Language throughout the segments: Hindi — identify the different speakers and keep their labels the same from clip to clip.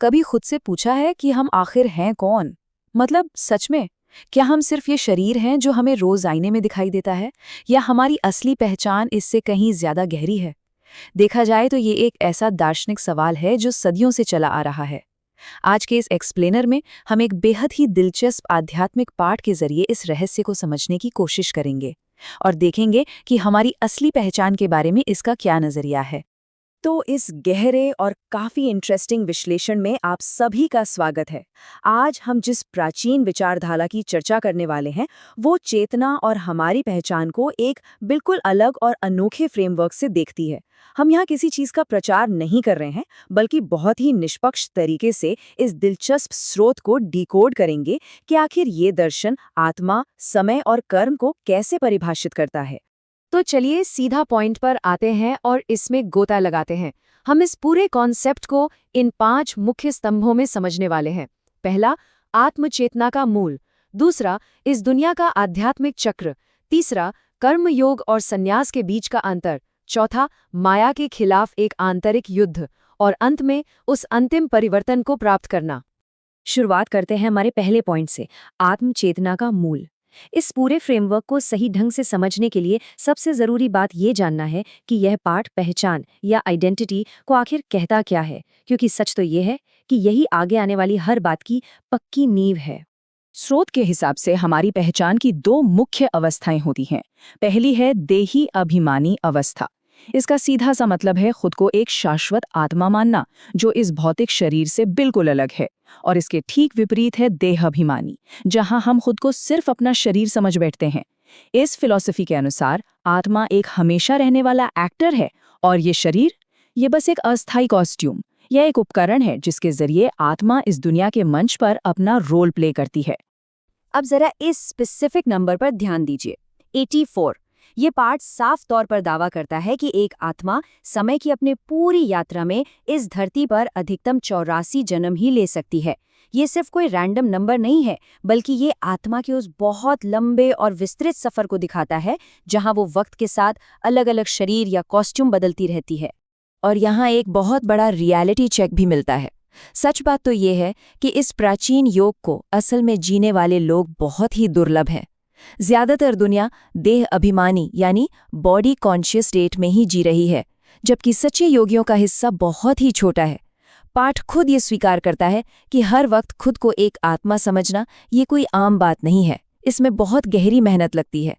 Speaker 1: कभी खुद से पूछा है कि हम आखिर हैं कौन? मतलब सच में, क्या हम सिर्फ ये शरीर हैं जो हमें रोज आईने में दिखाई देता है, या हमारी असली पहचान इससे कहीं ज्यादा गहरी है? देखा जाए तो ये एक ऐसा दार्शनिक सवाल है जो सदियों से चला आ रहा है। आज के इस एक्सप्लेनर में हम एक बेहद ही दिलचस्प आध्यात्मिक पाठ के जरिए इस रहस्य को समझने की कोशिश करेंगे और देखेंगे कि हमारी असली पहचान के बारे में इसका क्या नजरिया है।
Speaker 2: तो इस गहरे और काफी इंटरेस्टिंग विश्लेषण में आप सभी का स्वागत है। आज हम जिस प्राचीन विचारधारा की चर्चा करने वाले हैं, वो चेतना और हमारी पहचान को एक बिल्कुल अलग और अनोखे फ्रेमवर्क से देखती है। हम यहाँ किसी चीज का प्रचार नहीं कर रहे हैं, बल्कि बहुत ही निष्पक्ष तरीके से इस दिलचस्प स्रोत को डिकोड करेंगे कि आखिर ये दर्शन आत्मा, समय और कर्म को कैसे परिभाषित करता है। तो चलिए सीधा पॉइंट पर आते हैं और इसमें गोता लगाते हैं। हम इस पूरे कॉन्सेप्ट को इन 5 मुख्य स्तंभों में समझने वाले हैं। पहला, आत्मचेतना का मूल। दूसरा, इस दुनिया का आध्यात्मिक चक्र। तीसरा, कर्म योग और संन्यास के बीच का अंतर। चौथा, माया के खिलाफ एक आंतरिक युद्ध। और अंत में उस अंतिम परिवर्तन को प्राप्त करना। शुरुआत करते हैं हमारे पहले पॉइंट से, आत्मचेतना का मूल। इस पूरे फ्रेमवर्क को सही ढंग से समझने के लिए सबसे जरूरी बात ये जानना है कि यह पाठ पहचान या आइडेंटिटी को आखिर कहता क्या है, क्योंकि सच तो ये है कि यही आगे आने वाली हर बात की पक्की नींव है।
Speaker 1: स्रोत के हिसाब से हमारी पहचान की 2 मुख्य अवस्थाएं होती हैं। पहली है देही अभिमानी अवस्था। इसका सीधा सा मतलब है खुद को एक शाश्वत आत्मा मानना जो इस भौतिक शरीर से बिल्कुल अलग है। और इसके ठीक विपरीत है देहाभिमानी, जहां हम खुद को सिर्फ अपना शरीर समझ बैठते हैं। इस फिलॉसफी के अनुसार आत्मा एक हमेशा रहने वाला एक्टर है और ये शरीर, ये बस एक अस्थायी कॉस्ट्यूम या एक उपकरण है जिसके जरिए आत्मा इस दुनिया के मंच पर अपना रोल प्ले करती है।
Speaker 2: अब जरा इस स्पेसिफिक नंबर पर ध्यान दीजिए, 84। ये पाठ साफ तौर पर दावा करता है कि एक आत्मा समय की अपनी पूरी यात्रा में इस धरती पर अधिकतम 84 जन्म ही ले सकती है। ये सिर्फ कोई रैंडम नंबर नहीं है, बल्कि ये आत्मा के उस बहुत लंबे और विस्तृत सफर को दिखाता है जहां वो वक्त के साथ अलग अलग शरीर या कॉस्ट्यूम बदलती रहती है।
Speaker 1: और यहाँ एक बहुत बड़ा रियलिटी चेक भी मिलता है। सच बात तो ये है कि इस प्राचीन योग को असल में जीने वाले लोग बहुत ही दुर्लभ हैं। ज्यादातर दुनिया देह अभिमानी यानी बॉडी कॉन्शियस स्टेट में ही जी रही है, जबकि सच्चे योगियों का हिस्सा बहुत ही छोटा है। पाठ खुद ये स्वीकार करता है कि हर वक्त खुद को एक आत्मा समझना ये कोई आम बात नहीं है, इसमें बहुत गहरी मेहनत लगती है।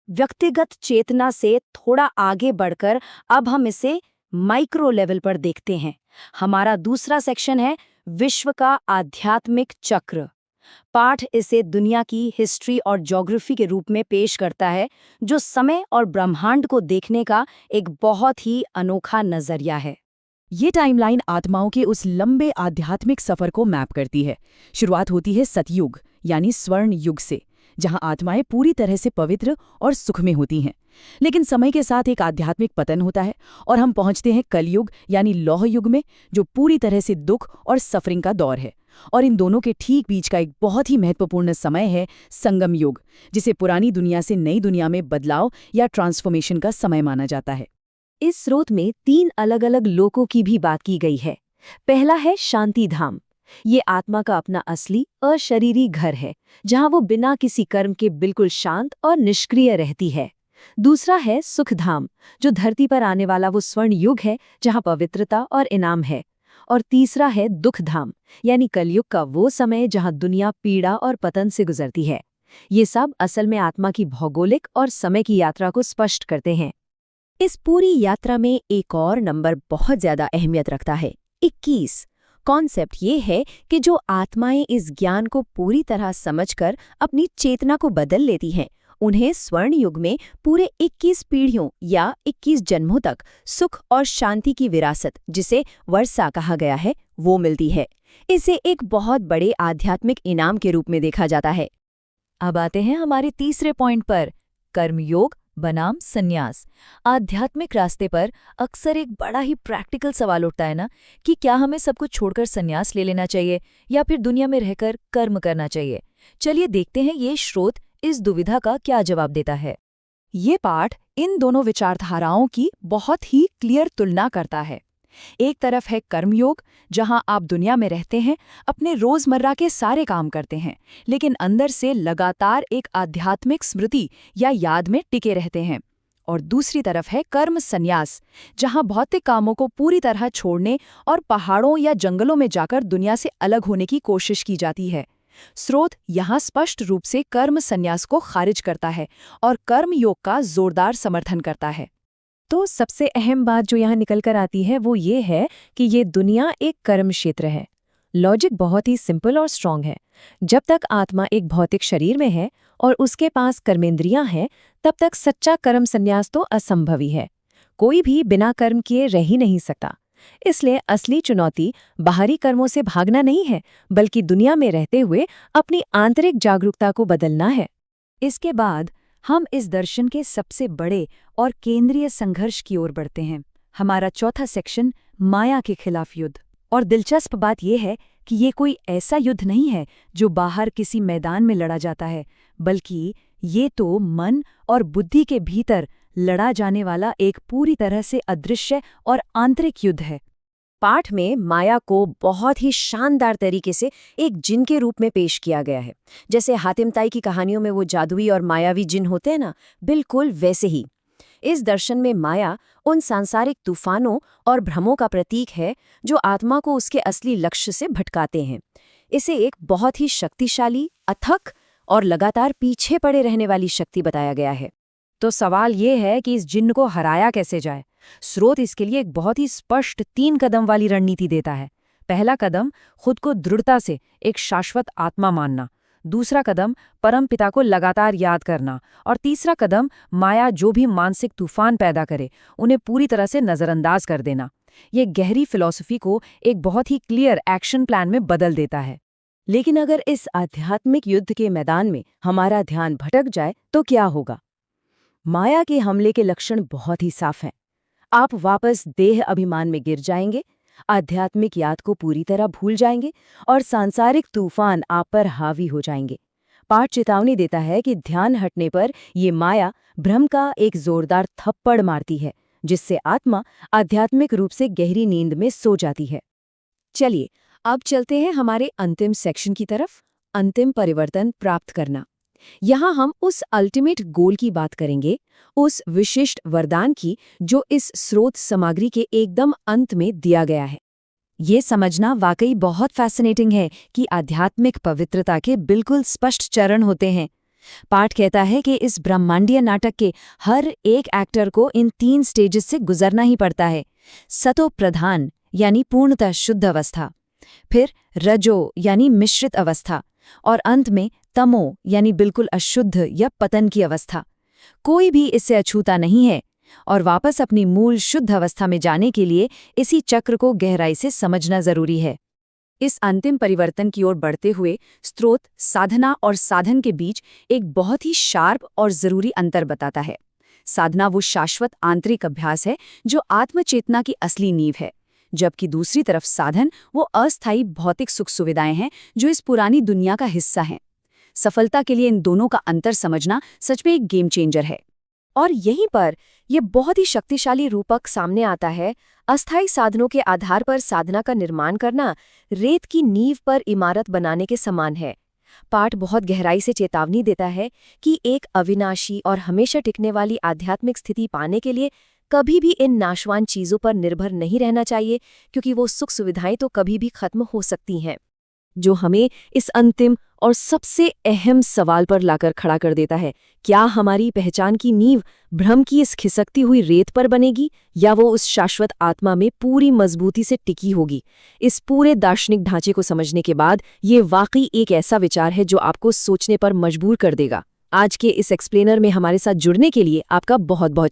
Speaker 2: व्यक्तिगत चेतना से थोड़ा आगे बढ़कर अब हम इसे माइक्रो लेवल पर देखते हैं। हमारा दूसरा सेक्शन है विश्व का आध्यात्मिक चक्र। पाठ इसे दुनिया की हिस्ट्री और ज्योग्राफी के रूप में पेश करता है, जो समय और ब्रह्मांड को देखने का एक बहुत ही अनोखा नजरिया है।
Speaker 1: ये टाइमलाइन आत्माओं के उस लंबे आध्यात्मिक सफर को मैप करती है। शुरुआत होती है सतयुग यानी स्वर्ण युग से, जहां आत्माएं पूरी तरह से पवित्र और सुख में होती हैं। लेकिन समय के साथ एक आध्यात्मिक पतन होता है और हम पहुंचते हैं कलयुग यानी लौह युग में, जो पूरी तरह से दुख और सफरिंग का दौर है। और इन दोनों के ठीक बीच का एक बहुत ही महत्वपूर्ण समय है संगम युग, जिसे पुरानी दुनिया से नई दुनिया में बदलाव या ट्रांसफॉर्मेशन का समय माना जाता है।
Speaker 2: इस स्रोत में 3 अलग अलग लोकों की भी बात की गई है। पहला है शांति धाम। ये आत्मा का अपना असली अशरीरी घर है, जहां वो बिना किसी कर्म के बिल्कुल शांत और निष्क्रिय रहती है। दूसरा है सुखधाम, जो धरती पर आने वाला वो स्वर्ण युग है जहां पवित्रता और इनाम है। और तीसरा है दुखधाम, यानी कलयुग का वो समय जहां दुनिया पीड़ा और पतन से गुजरती है। ये सब असल में आत्मा की भौगोलिक और समय की यात्रा को स्पष्ट करते हैं। इस पूरी यात्रा में एक और नंबर बहुत ज्यादा अहमियत रखता है, 21। कॉन्सेप्ट ये है कि जो आत्माएं इस ज्ञान को पूरी तरह समझकर अपनी चेतना को बदल लेती हैं, उन्हें स्वर्ण युग में पूरे 21 पीढ़ियों या 21 जन्मों तक सुख और शांति की विरासत, जिसे वर्षा कहा गया है, वो मिलती है। इसे एक बहुत बड़े आध्यात्मिक इनाम के रूप में देखा जाता है।
Speaker 1: अब आते हैं हमारे तीसरे पॉइंट पर, कर्मयोग बनाम संन्यास। आध्यात्मिक रास्ते पर अक्सर एक बड़ा ही प्रैक्टिकल सवाल उठता है ना, कि क्या हमें सब कुछ छोड़कर संन्यास ले लेना चाहिए या फिर दुनिया में रहकर कर्म करना चाहिए। चलिए देखते हैं ये स्रोत इस दुविधा का क्या जवाब देता है। ये पाठ इन दोनों विचारधाराओं की बहुत ही क्लियर तुलना करता है। एक तरफ है कर्मयोग, जहां आप दुनिया में रहते हैं, अपने रोजमर्रा के सारे काम करते हैं, लेकिन अंदर से लगातार एक आध्यात्मिक स्मृति या याद में टिके रहते हैं। और दूसरी तरफ है कर्म संन्यास, जहां भौतिक कामों को पूरी तरह छोड़ने और पहाड़ों या जंगलों में जाकर दुनिया से अलग होने की कोशिश की जाती है। स्रोत यहाँ स्पष्ट रूप से कर्म संन्यास को खारिज करता है और कर्म योग का जोरदार समर्थन करता है।
Speaker 2: तो सबसे अहम बात जो यहाँ निकल कर आती है वो ये है कि ये दुनिया एक कर्म क्षेत्र है। लॉजिक बहुत ही सिंपल और स्ट्रांग है। जब तक आत्मा एक भौतिक शरीर में है और उसके पास कर्मेंद्रियां हैं, तब तक सच्चा कर्म संन्यास तो असंभव ही है। कोई भी बिना कर्म किए रह ही नहीं सकता। इसलिए असली चुनौती बाहरी कर्मों से भागना नहीं है, बल्कि दुनिया में रहते हुए अपनी आंतरिक जागरूकता को बदलना है।
Speaker 1: इसके बाद हम इस दर्शन के सबसे बड़े और केंद्रीय संघर्ष की ओर बढ़ते हैं। हमारा चौथा सेक्शन, माया के खिलाफ युद्ध। और दिलचस्प बात यह है कि ये कोई ऐसा युद्ध नहीं है जो बाहर किसी मैदान में लड़ा जाता है, बल्कि ये तो मन और बुद्धि के भीतर लड़ा जाने वाला एक पूरी तरह से अदृश्य और आंतरिक युद्ध है।
Speaker 2: पाठ में माया को बहुत ही शानदार तरीके से एक जिन के रूप में पेश किया गया है। जैसे हातिम ताई की कहानियों में वो जादुई और मायावी जिन होते हैं ना, बिल्कुल वैसे ही इस दर्शन में माया उन सांसारिक तूफानों और भ्रमों का प्रतीक है जो आत्मा को उसके असली लक्ष्य से भटकाते हैं। इसे एक बहुत ही शक्तिशाली, अथक और लगातार पीछे पड़े रहने वाली शक्ति बताया गया है।
Speaker 1: तो सवाल ये है कि इस जिन्न को हराया कैसे जाए। स्रोत इसके लिए एक बहुत ही स्पष्ट 3 कदम वाली रणनीति देता है। पहला कदम, खुद को दृढ़ता से एक शाश्वत आत्मा मानना। दूसरा कदम, परमपिता को लगातार याद करना। और तीसरा कदम, माया जो भी मानसिक तूफान पैदा करे उन्हें पूरी तरह से नज़रअंदाज कर देना। ये गहरी फिलॉसफी को एक बहुत ही क्लियर एक्शन प्लान में बदल देता है।
Speaker 2: लेकिन अगर इस आध्यात्मिक युद्ध के मैदान में हमारा ध्यान भटक जाए तो क्या होगा? माया के हमले के लक्षण बहुत ही साफ हैं। आप वापस देह अभिमान में गिर जाएंगे, आध्यात्मिक याद को पूरी तरह भूल जाएंगे और सांसारिक तूफान आप पर हावी हो जाएंगे। पाठ चेतावनी देता है कि ध्यान हटने पर ये माया भ्रम का एक जोरदार थप्पड़ मारती है, जिससे आत्मा आध्यात्मिक रूप से गहरी नींद में सो जाती है। चलिए अब चलते हैं हमारे अंतिम सेक्शन की तरफ, अंतिम परिवर्तन प्राप्त करना। यहाँ हम उस अल्टीमेट गोल की बात करेंगे, उस विशिष्ट वरदान की जो इस स्रोत सामग्री के एकदम अंत में दिया गया है। ये समझना वाकई बहुत फैसिनेटिंग है कि आध्यात्मिक पवित्रता के बिल्कुल स्पष्ट चरण होते हैं। पाठ कहता है कि इस ब्रह्मांडीय नाटक के हर एक एक्टर को इन 3 स्टेजेस से गुजरना ही पड़ता है। सतो प्रधान यानी पूर्णतः शुद्ध अवस्था, फिर रजो यानी मिश्रित अवस्था, और अंत में तमो यानी बिल्कुल अशुद्ध या पतन की अवस्था। कोई भी इससे अछूता नहीं है और वापस अपनी मूल शुद्ध अवस्था में जाने के लिए इसी चक्र को गहराई से समझना जरूरी है। इस अंतिम परिवर्तन की ओर बढ़ते हुए स्रोत साधना और साधन के बीच एक बहुत ही शार्प और जरूरी अंतर बताता है। साधना वो शाश्वत आंतरिक अभ्यास है जो आत्मचेतना की असली नींव है, जबकि दूसरी तरफ साधन वो अस्थायी भौतिक सुख सुविधाएं हैं जो इस पुरानी दुनिया का हिस्सा हैं। सफलता के लिए इन दोनों का अंतर समझना सच में एक गेम चेंजर है। और यहीं पर यह बहुत ही शक्तिशाली रूपक सामने आता है। अस्थायी साधनों के आधार पर साधना का निर्माण करना रेत की नींव पर इमारत बनाने के समान है। पाठ बहुत गहराई से चेतावनी देता है कि एक अविनाशी और हमेशा टिकने वाली आध्यात्मिक स्थिति पाने के लिए कभी भी इन नाशवान चीजों पर निर्भर नहीं रहना चाहिए, क्योंकि वो सुख सुविधाएं तो कभी भी खत्म हो सकती हैं। जो हमें इस अंतिम और सबसे अहम सवाल पर लाकर खड़ा कर देता है, क्या हमारी पहचान की नींव भ्रम की इस खिसकती हुई रेत पर बनेगी या वो उस शाश्वत आत्मा में पूरी मजबूती से टिकी होगी? इस पूरे दार्शनिक ढांचे को समझने के बाद ये वाकई एक ऐसा विचार है जो आपको सोचने पर मजबूर कर देगा। आज के इस एक्सप्लेनर में हमारे साथ जुड़ने के लिए आपका बहुत बहुत